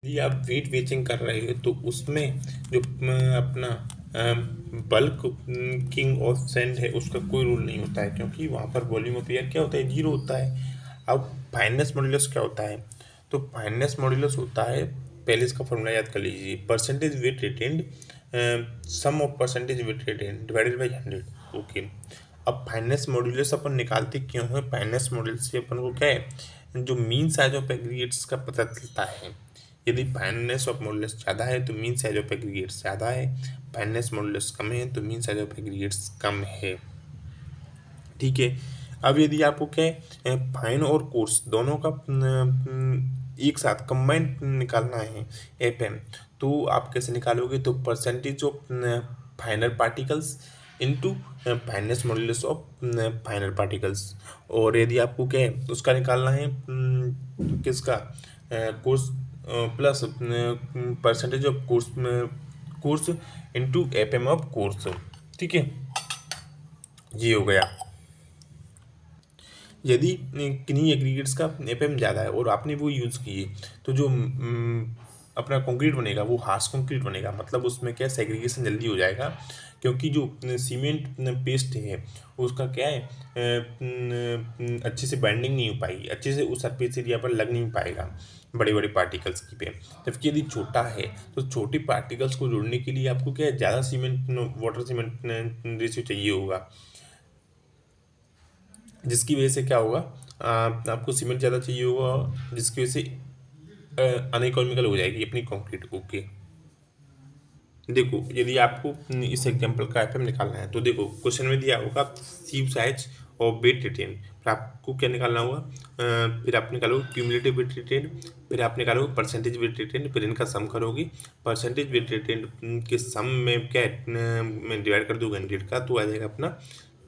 यदि आप वेट वेचिंग कर रहे हो तो उसमें जो अपना बल्क किंग ऑफ सेंड है उसका कोई रूल नहीं होता है, क्योंकि वहाँ पर वॉल्यूम ऑफ एयर क्या होता है, जीरो होता है। अब फाइननेस मॉड्यूलस क्या होता है? तो फाइननेस मॉड्यूलस होता है, पहले इसका फॉर्मूला याद कर लीजिए, percentage weight retained sum of percentage weight retained divided by 100। Okay. अब फाइननेस मॉड्यूलस अपन निकालते क्यों है? फाइननेस मॉड्यूलस से अपन को क्या है, जो मीन साइज ऑफ एग्रीगेट्स का पता चलता है। यदि फाइननेस ऑफ मॉडुलस ज़्यादा है तो मीन साइज ऑफ एग्रीगेट्स ज़्यादा है, फाइननेस मॉडुलस कम है तो मीन साइज ऑफ एग्रीगेट्स कम है। ठीक है। अब यदि आपको क्या है, फाइन और कोर्स दोनों का एक साथ कंबाइंड निकालना है एफएम, तो आप कैसे निकालोगे? तो percentage of final particles into fineness modulus of final particles. और यदि आपको क्या है उसका निकालना है, किसका, course plus percentage of course course into FM of course. ठीक है, ये हो गया। यदि किन्हीं एग्रीगेट्स का एफएम ज़्यादा है और आपने वो यूज़ किए, तो जो अपना कंक्रीट बनेगा वो हार्श कंक्रीट बनेगा, मतलब उसमें क्या सेग्रीगेशन जल्दी हो जाएगा, क्योंकि जो सीमेंट पेस्ट है उसका क्या है, अच्छे से बाइंडिंग नहीं हो पाएगी, अच्छे से उस सरफेस एरिया पर लग नहीं पाएगा बड़े बड़े पार्टिकल्स की पे। जबकि यदि छोटा है तो छोटे पार्टिकल्स को जोड़ने के लिए आपको क्या है, ज़्यादा सीमेंट वाटर सीमेंट रेशियो चाहिए होगा, जिसकी वजह से क्या होगा, आपको सीमेंट ज़्यादा चाहिए होगा, जिसकी वजह से अनइकोनॉमिकल हो जाएगी अपनी कंक्रीट। ओके। देखो, यदि आपको इस एग्जांपल का एफएम निकालना है तो देखो क्वेश्चन में दिया होगा सीव साइज और वेट रिटेन, फिर आपको क्या निकालना होगा, फिर आप निकालोगे क्यूमुलेटिव वेट रिटेन, फिर आप निकालोगे परसेंटेज वेट रिटेन, फिर इनका सम करोगे। परसेंटेज वेट रिटेन के सम में क्या है, में डिवाइड कर दोगे 100 का, तो आ जाएगा अपना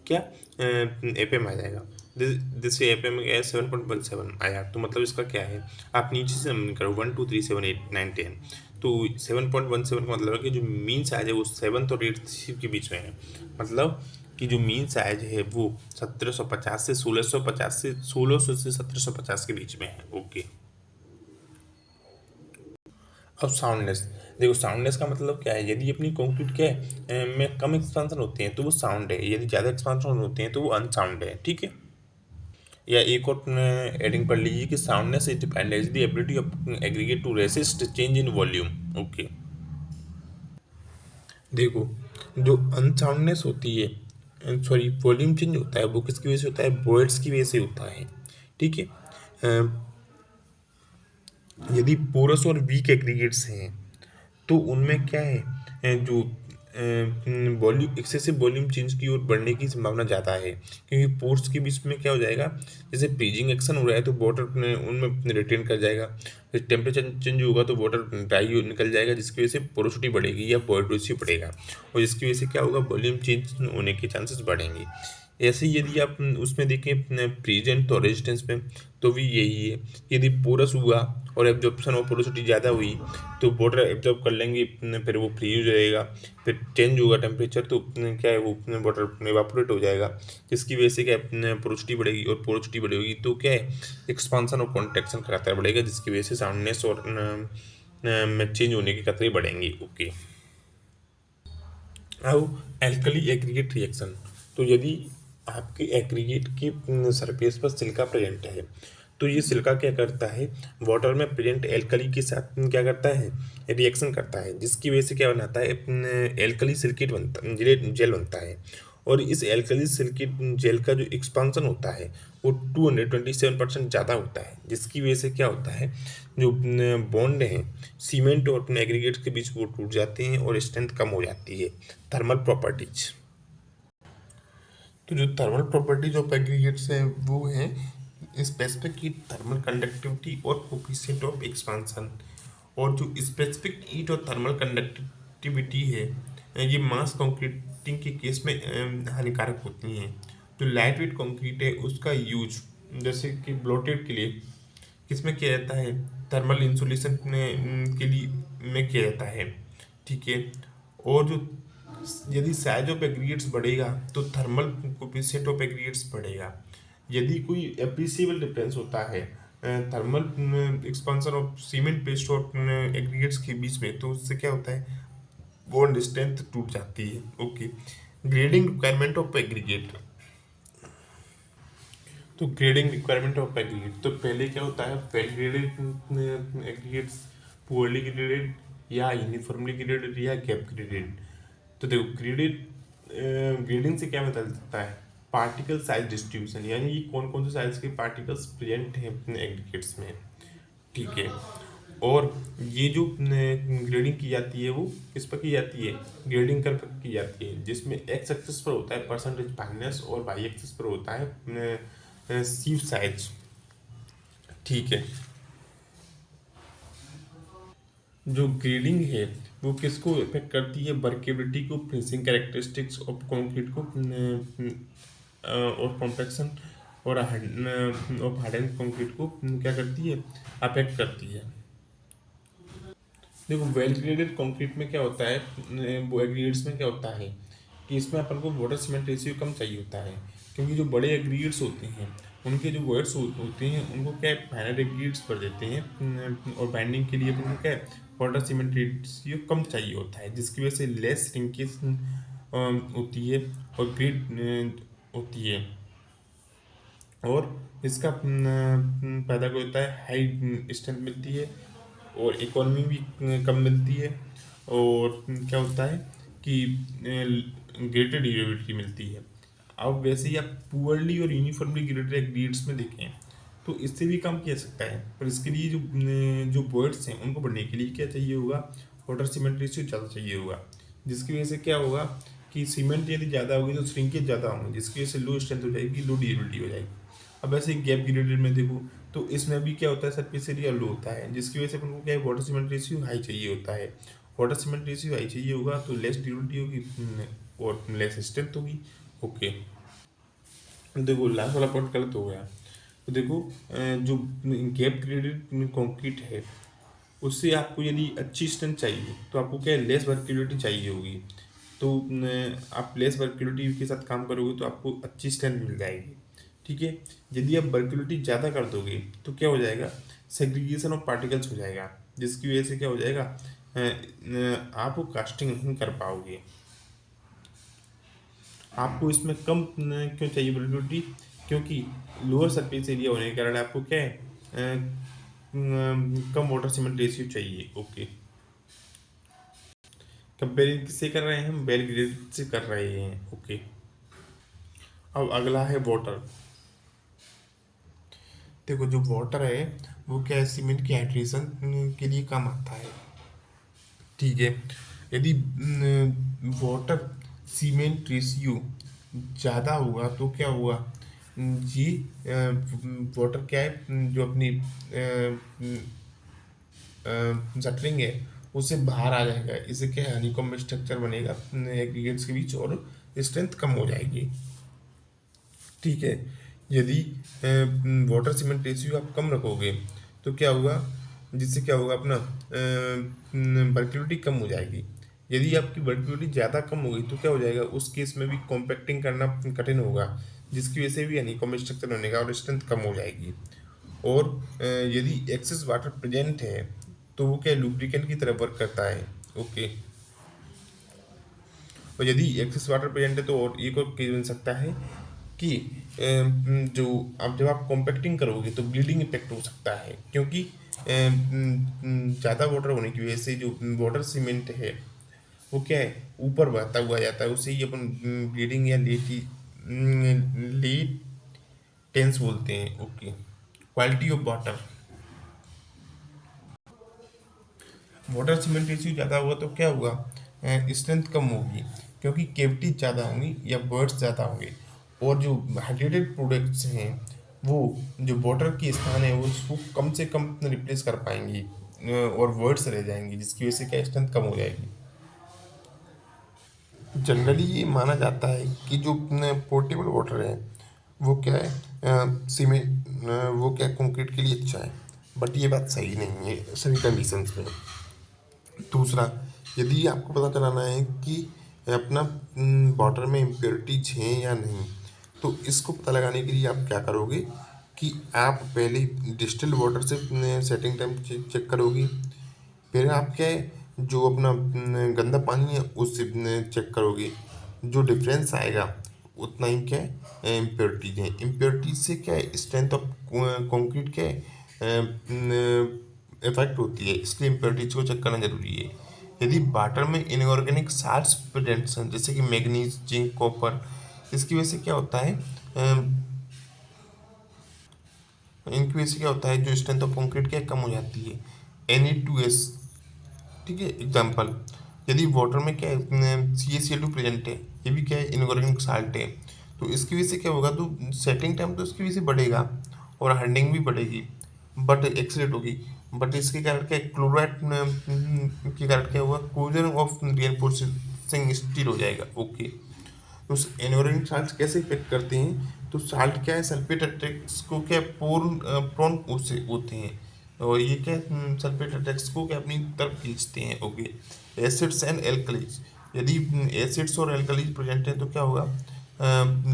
क्या, एफएम आ जाएगा। दिस एफएम क्या है, 7.17 आया। तो मतलब इसका क्या है, आप नीचे से नंबर करो 1 2 3 7 8 9 10। तो 7.17 का मतलब है कि जो मीन साइज है वो 7th और 8th के बीच में है, मतलब कि जो मीन साइज है वो 1750 से 1650 से 1600 से 1750 के बीच में है। ओके। अब साउंडनेस, देखो साउंडनेस का मतलब क्या है, यदि अपनी कंक्रीट क्या है, में कम एक्सपांसन होते हैं तो वो साउंड है, यदि ज़्यादा एक्सपांसन होते हैं तो वो अनसाउंड है। ठीक है। या एक और एडिंग पढ़ लीजिए कि soundness is depend as the ability of aggregate to resist change in volume. Okay. देखो, जो अनसाउंडनेस होती है, सॉरी वॉल्यूम चेंज होता है, वो किसकी वजह से होता है, वॉइड्स की वजह से होता है। ठीक है। यदि पोरस और वीक एग्रीगेट्स हैं तो उनमें क्या है, जो वॉल्यूम एक्सेसिव वॉल्यूम चेंज की ओर बढ़ने की संभावना ज़्यादा है, क्योंकि पोर्स के बीच में क्या हो जाएगा, जैसे फ्रीजिंग एक्शन हो रहा है तो वाटर उनमें रिटेन कर जाएगा, फिर टेम्परेचर चेंज होगा तो वाटर ड्राई निकल जाएगा, जिसकी वजह से पोरोसिटी बढ़ेगी या वॉइड रेशियो बढ़ेगा, और जिसकी वजह से क्या होगा, वॉल्यूम चेंज होने के चांसेस बढ़ेंगे। ऐसे ही यदि आप उसमें देखें प्रेजेंट और रेजिस्टेंस में, तो भी यही है। यदि पोरस हुआ और एब्जॉर्प्शन और पोरोसिटी ज़्यादा हुई तो वाटर एब्जॉर्ब कर लेंगे, फिर वो फ्री हो जाएगा, फिर चेंज होगा टेम्परेचर तो क्या है वो वाटर इवापोरेट हो जाएगा, जिसकी वजह से क्या है, पोरोसिटी बढ़ेगी, और पोरोसिटी बढ़ेगी तो क्या है, एक्सपांसन और कॉन्ट्रैक्शन का खतरा बढ़ेगा, जिसकी वजह से साउंडनेस और में चेंज होने के खतरे बढ़ेंगे। ओके। अब एल्कली एग्रीगेट रिएक्शन, तो यदि आपके एग्रीगेट की सरफेस पर सिलिका प्रेजेंट है तो ये सिलिका क्या करता है, वाटर में प्रेजेंट एल्कली के साथ क्या करता है, रिएक्शन करता है, जिसकी वजह से क्या बनाता है, एल्कली सिलिकेट बनता, जेल बनता है। और इस एल्कली सिलिकेट जेल का जो एक्सपांसन होता है वो 227% ज़्यादा होता है, जिसकी वजह से क्या होता है, जो बॉन्ड हैं सीमेंट और अपने एग्रीगेट्स के बीच वो टूट जाते हैं और स्ट्रेंथ कम हो जाती है। थर्मल प्रॉपर्टीज, तो जो थर्मल प्रॉपर्टीज ऑफ एग्रीगेट्स हैं वो हैं स्पेसिफिक हीट, थर्मल कंडक्टिविटी और कोफिशिएंट ऑफ एक्सपांसन। और जो स्पेसिफिक हीट और थर्मल कंडक्टिविटी है, ये मास कंक्रीटिंग के केस में हानिकारक होती हैं। जो लाइट वेट कंक्रीट है उसका यूज जैसे कि ब्लोटेड के लिए किसमें किया जाता है, थर्मल इंसुलेशन के लिए में किया जाता है। ठीक है। और जो यदि साइज ऑफ एग्रीगेट्स बढ़ेगा तो थर्मल कोफिशिएंट ऑफ एग्रीगेट्स बढ़ेगा। यदि कोई एप्रिसिएबल डिफरेंस होता है thermal expansion of cement paste और एग्रीगेट्स के बीच में, तो उससे क्या होता है, बॉन्ड स्ट्रेंथ टूट जाती है। Okay, grading requirement of aggregate. तो ग्रेडिंग रिक्वायरमेंट ऑफ एग्रीगेट, तो पहले क्या होता है, well graded aggregates, poorly graded या यूनिफॉर्मली ग्रेडेड या गैप ग्रेडेड। तो देखो ग्रेडेड, ग्रेडिंग से क्या पता चलता है, पार्टिकल साइज डिस्ट्रीब्यूशन, यानी ये कौन कौन से साइज के पार्टिकल्स प्रेजेंट हैं अपने एग्रीगेट्स में। ठीक है, और ये जो ग्रेडिंग की जाती है वो किस पर की जाती है, ग्रेडिंग कर पर की जाती है, जिसमें एक्स एक्सिस पर होता है परसेंटेज फाइनेंस और वाई एक्सिस पर होता है सीव साइज। ठीक है, जो ग्रेडिंग है वो किसको इफेक्ट करती है, वर्केबिलिटी को, फिनिशिंग कैरेक्टरिस्टिक्स ऑफ कंक्रीट को, और कॉम्पैक्शन और ऑफ हार्डन कंक्रीट को क्या करती है, अफेक्ट करती है। देखो वेल ग्रेडेड कंक्रीट में क्या होता है, वो एग्रीगेट्स में क्या होता है कि इसमें अपन को वाटर सीमेंट रेशियो कम चाहिए होता है, क्योंकि जो बड़े एग्रीगेट्स होते हैं उनके जो वर्ड्स होते हैं उनको क्या है, फाइनल एग्रीगेट्स पर देते हैं, और बाइंडिंग के लिए अपन को क्या है, वाटर सीमेंट रेशियो कम चाहिए होता है, जिसकी वजह से लेस श्रिंकेज होती है और ग्रेड होती है, और इसका पैदा क्या होता है, हाई स्ट्रेंथ मिलती है और इकोनॉमी भी कम मिलती है, और क्या होता है कि ग्रेटर ड्यूरेबिलिटी मिलती है। अब वैसे ही आप पुअरली और यूनिफॉर्मली ग्रेडेड एग्रीगेट्स में देखें तो इससे भी कम किया सकता है, पर इसके लिए जो वर्ड्स हैं उनको बढ़ने के लिए क्या चाहिए होगा, वाटर सीमेंट रेशियो ज़्यादा चाहिए होगा, जिसकी वजह से क्या होगा कि सीमेंट यदि ज़्यादा होगी तो श्रिंकेज ज़्यादा होंगे, जिसकी वजह से लो स्ट्रेंथ हो जाएगी, लो ड्यूरेबिलिटी हो जाएगी। अब ऐसे ही गैप ग्रेडेड में देखो तो इसमें भी क्या होता है, सरफेस एरिया लो होता है, जिसकी वजह से अपन को क्या है, वाटर सीमेंट रेशियो हाई चाहिए होता है। वाटर सीमेंट रेशियो हाई चाहिए होगा तो लेस ड्यूरेबिलिटी होगी और लेस स्ट्रेंथ होगी। ओके, देखो लास्ट वाला पॉइंट गलत हो गया। तो देखो जो गैप ग्रेडेड कंक्रीट है उससे आपको यदि अच्छी स्ट्रेंथ चाहिए तो आपको क्या है, लेस वर्किलिटी चाहिए होगी। तो आप लेस वर्किलिटी के साथ काम करोगे तो आपको अच्छी स्ट्रेंथ मिल जाएगी। ठीक है, यदि आप वर्किलिटी ज़्यादा कर दोगे तो क्या हो जाएगा, सेग्रीगेशन ऑफ पार्टिकल्स हो जाएगा, जिसकी वजह से क्या हो जाएगा, आप वो कास्टिंग नहीं कर पाओगे। आपको इसमें कम क्यों चाहिए वर्किलिटी, क्योंकि लोअर सरफेस एरिया होने के कारण आपको क्या है, कम वाटर सीमेंट रेशियो चाहिए। ओके, कंपेरिजन किससे कर रहे हैं हम, वेल ग्रेडेड से कर रहे हैं। ओके, अब अगला है वाटर। देखो जो वाटर है वो क्या है, सीमेंट की हाइड्रेशन के लिए काम आता है। ठीक है, यदि वाटर सीमेंट रेशियो ज़्यादा होगा तो क्या होगा, ये वाटर क्या है, जो अपनी शटरिंग है उससे बाहर आ जाएगा, इससे क्या है, हनीकॉम्ब स्ट्रक्चर बनेगा एग्रीगेट्स के बीच और स्ट्रेंथ कम हो जाएगी। ठीक है, यदि वाटर सीमेंट रेशियो आप कम रखोगे तो क्या होगा, जिससे क्या होगा, अपना वर्किलिटी कम हो जाएगी। यदि आपकी वर्किलिटी ज़्यादा कम होगी तो क्या हो जाएगा, उस केस में भी कॉम्पैक्टिंग करना कठिन होगा, जिसकी वजह से भी हनीकॉम्ब स्ट्रक्चर बनेगा और स्ट्रेंथ कम हो जाएगी। और यदि एक्सेस वाटर प्रेजेंट है तो वो क्या लुब्रिकेंट की तरह वर्क करता है। ओके, और यदि एक्सेस वाटर प्रेजेंट है तो और एक और केस बन सकता है कि जो आप जब आप कॉम्पैक्टिंग करोगे तो ब्लीडिंग इफेक्ट हो सकता है, क्योंकि ज़्यादा वाटर होने की वजह से जो वाटर सीमेंट है वो क्या है, ऊपर बहता हुआ जाता है, उससे ही अपन ब्लीडिंग या लेट टेंस बोलते हैं। Okay, quality of water, water cement ratio ज़्यादा होगा तो क्या होगा, स्ट्रेंथ कम होगी, क्योंकि कैविटीज ज़्यादा होंगी या वर्ड्स ज़्यादा होंगे, और जो हाइड्रेटेड प्रोडक्ट्स हैं वो जो वाटर के स्थान है वो उसको कम से कम रिप्लेस कर पाएंगी, और वर्ड्स रह जाएंगी, जिसकी वजह से क्या स्ट्रेंथ कम हो जाएगी। जनरली ये माना जाता है कि जो पोर्टेबल वाटर है वो क्या है, सीमेंट वो क्या कंक्रीट के लिए अच्छा है, बट ये बात सही नहीं है सभी कंडीशंस में। दूसरा, यदि आपको पता चलाना है कि अपना वाटर में इम्प्योरिटीज हैं या नहीं, तो इसको पता लगाने के लिए आप क्या करोगे कि आप पहले डिस्टिल्ड वाटर से सेटिंग टाइम चेक करोगी, फिर आप क्या है जो अपना गंदा पानी है उससे चेक करोगे। जो डिफरेंस आएगा उतना ही क्या है इम्प्योरिटीज है। इम्प्योरिटीज से क्या है स्ट्रेंथ ऑफ कंक्रीट क्या है इफेक्ट होती है, इसलिए इम्प्योरिटीज को चेक करना जरूरी है। यदि वाटर में इनऑर्गेनिक साल्ट्स प्रेजेंट हैं जैसे कि मैग्नीज, जिंक, कॉपर, इसकी वजह से क्या होता है इनकी वजह से क्या होता है जो स्ट्रेंथ ऑफ कंक्रीट क्या है, कम हो जाती है। Na2S, ठीक है एग्जाम्पल। यदि वाटर में क्या है CaCl2 प्रेजेंट है, ये भी क्या है इनऑर्गेनिक साल्ट है, तो इसकी वजह से क्या होगा तो सेटिंग टाइम तो इसकी वजह से बढ़ेगा और हार्डनिंग भी बढ़ेगी, बट एक्सीलेट होगी। बट इसके कारण क्या क्लोराइड के कारण क्या होगा कोजन ऑफ रिइंफोर्सिंग स्टील हो जाएगा। ओके, तो एनवायरमेंट साल्ट कैसे इफेक्ट करते हैं, तो साल्ट क्या है सल्फेट अटैक्स को क्या पोर प्रोन उससे होते हैं, और ये क्या सल्फेट अटैक्स को क्या अपनी तरफ खींचते हैं। ओके, एसिड्स एंड एल्कलीज, यदि एसिड्स और एल्कलीज प्रेजेंट है तो क्या होगा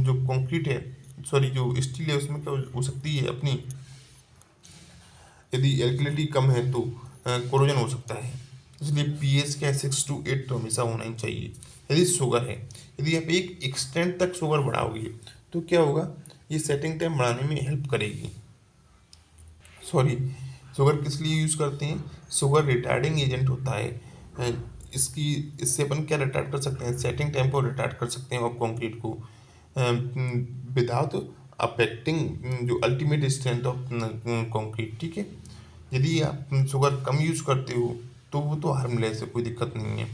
जो कंक्रीट है, सॉरी जो स्टील है उसमें क्या हो सकती है अपनी, यदि एल्कलिटी कम है तो कोरोजन हो सकता है। इसलिए पीएच क्या 6 to 8 तो हमेशा होना ही चाहिए। यदि शुगर है, यदि आप एक एक्सटेंट तक शुगर बढ़ाओगे तो क्या होगा ये सेटिंग टाइम बढ़ाने में हेल्प करेगी। सॉरी, शुगर किस लिए यूज़ करते हैं, शुगर रिटार्डिंग एजेंट होता है। अ, इसकी इससे अपन क्या रिटार्ड कर सकते हैं, सेटिंग टाइम को रिटार्ड कर सकते हैं और कंक्रीट को विदाउट अफेक्टिंग जो अल्टीमेट स्ट्रेंथ ऑफ कंक्रीट। ठीक है, यदि आप शुगर कम यूज करते हो तो वो तो हार्मलेस है, कोई दिक्कत नहीं है।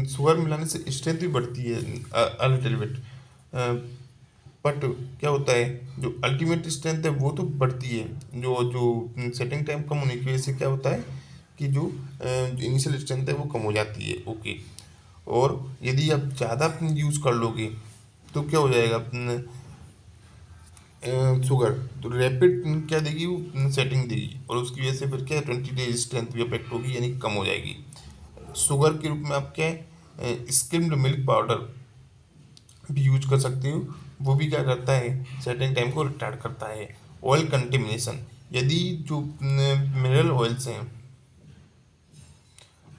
शुगर मिलाने से स्ट्रेंथ भी बढ़ती है लिटिल बिट, बट क्या होता है जो अल्टीमेट स्ट्रेंथ है वो तो बढ़ती है। जो जो सेटिंग टाइम कम होने की वजह से क्या होता है कि जो इनिशियल स्ट्रेंथ है वो कम हो जाती है। ओके, और यदि आप ज़्यादा यूज़ कर लोगे तो क्या हो जाएगा शुगर तो रैपिड क्या देगी वो सेटिंग देगी, और उसकी वजह से फिर क्या 20 डेज स्ट्रेंथ भी अफेक्ट होगी यानी कम हो जाएगी। शुगर के रूप में आप क्या है स्किम्ड मिल्क पाउडर भी यूज कर सकते हो, वो भी क्या करता है सेटिंग टाइम को रिटार्ड करता है। ऑयल कंटेमिनेशन, यदि जो मिनरल ऑयल्स हैं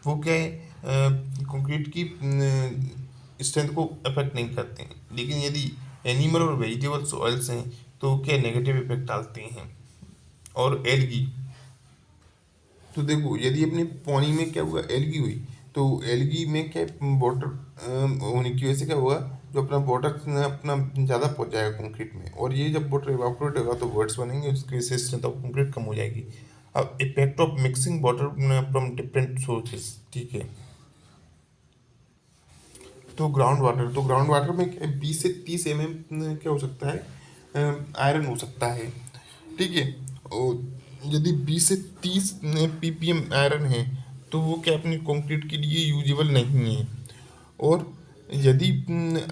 वो क्या है कंक्रीट की स्ट्रेंथ को अफेक्ट नहीं करते हैं, लेकिन यदि एनिमल और वेजिटेबल्स ऑयल्स हैं तो क्या नेगेटिव इफेक्ट डालते हैं। और एलगी, तो देखो यदि अपने पानी में क्या हुआ एलगी हुई तो एलगी में क्या वाटर होने की वजह से क्या होगा जो अपना वाटर अपना ज़्यादा पहुंच जाएगा कंक्रीट में, और ये जब वाटर इवापोरेट होगा तो वर्ड्स बनेंगे, उसकी वजह से स्ट्रेंथ ऑफ कंक्रीट कम हो जाएगी। अब effect of mixing water from different sources, ठीक है। तो ग्राउंड वाटर में क्या 20 से 30 क्या हो सकता है आयरन हो सकता है, ठीक है। और यदि 20 से 30 ppm आयरन है तो वो क्या अपनी कंक्रीट के लिए यूजेबल नहीं है। और यदि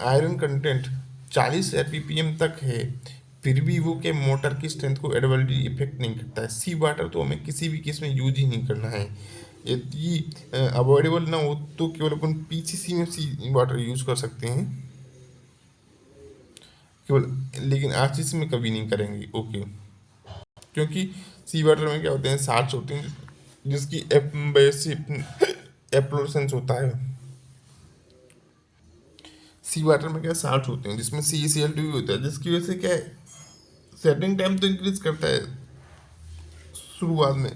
आयरन कंटेंट 40 ppm तक है फिर भी वो क्या मोटर की स्ट्रेंथ को एडवर्सली इफेक्ट नहीं करता है। सी वाटर तो हमें किसी भी केस में यूज ही नहीं करना है। यदि अवॉइडेबल ना हो तो केवल अपन पीसीसी में सी वाटर यूज कर सकते हैं केवल, लेकिन आरसीसी में कभी नहीं करेंगे। ओके, क्योंकि सी वाटर में क्या होते हैं साल्ट्स होते हैं जिसकी एप्लोरेसेंस होता है। सी वाटर में क्या साल्ट होते हैं जिसमें CaCl2 भी होता है, जिसकी वजह से क्या है सेटिंग टाइम तो इंक्रीज करता है शुरुआत में,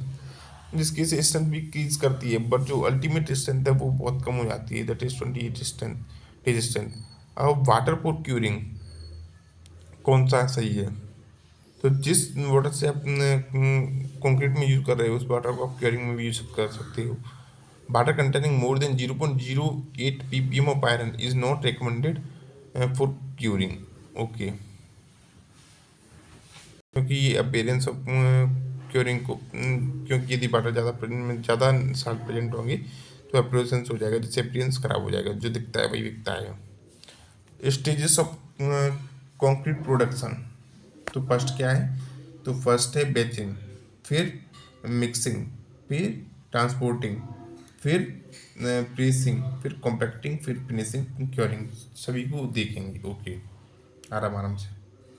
जिसकी से स्ट्रेंथ भी इंक्रीज करती है, बट जो अल्टीमेट स्ट्रेंथ है वो बहुत कम हो जाती है, दैट इज 28 स्ट्रेंथ। अब वाटर फॉर क्यूरिंग कौन सा सही है, तो जिस वाटर से आप कंक्रीट में यूज कर रहे हो उस वाटर को आप क्यूरिंग में भी यूज कर सकते हो। Water containing more than 0.08 ppm of iron is not recommended for curing. Okay, क्योंकि ये अपेयरेंस ऑफ क्योरिंग को क्योंकि यदि वाटर ज़्यादा साल्ट प्रेजेंट होंगे तो अप्रेजेंस हो जाएगा, जिससे अपेयरेंस खराब हो जाएगा, जो दिखता है वही दिखता है। स्टेजेस ऑफ कंक्रीट प्रोडक्शन, तो फर्स्ट क्या है, तो फर्स्ट है बेचिंग, फिर मिक्सिंग, फिर ट्रांसपोर्टिंग, फिर प्रेसिंग, फिर कॉम्पैक्टिंग, फिर फिनिशिंग, क्योरिंग, सभी को देखेंगे। ओके, आराम आराम से।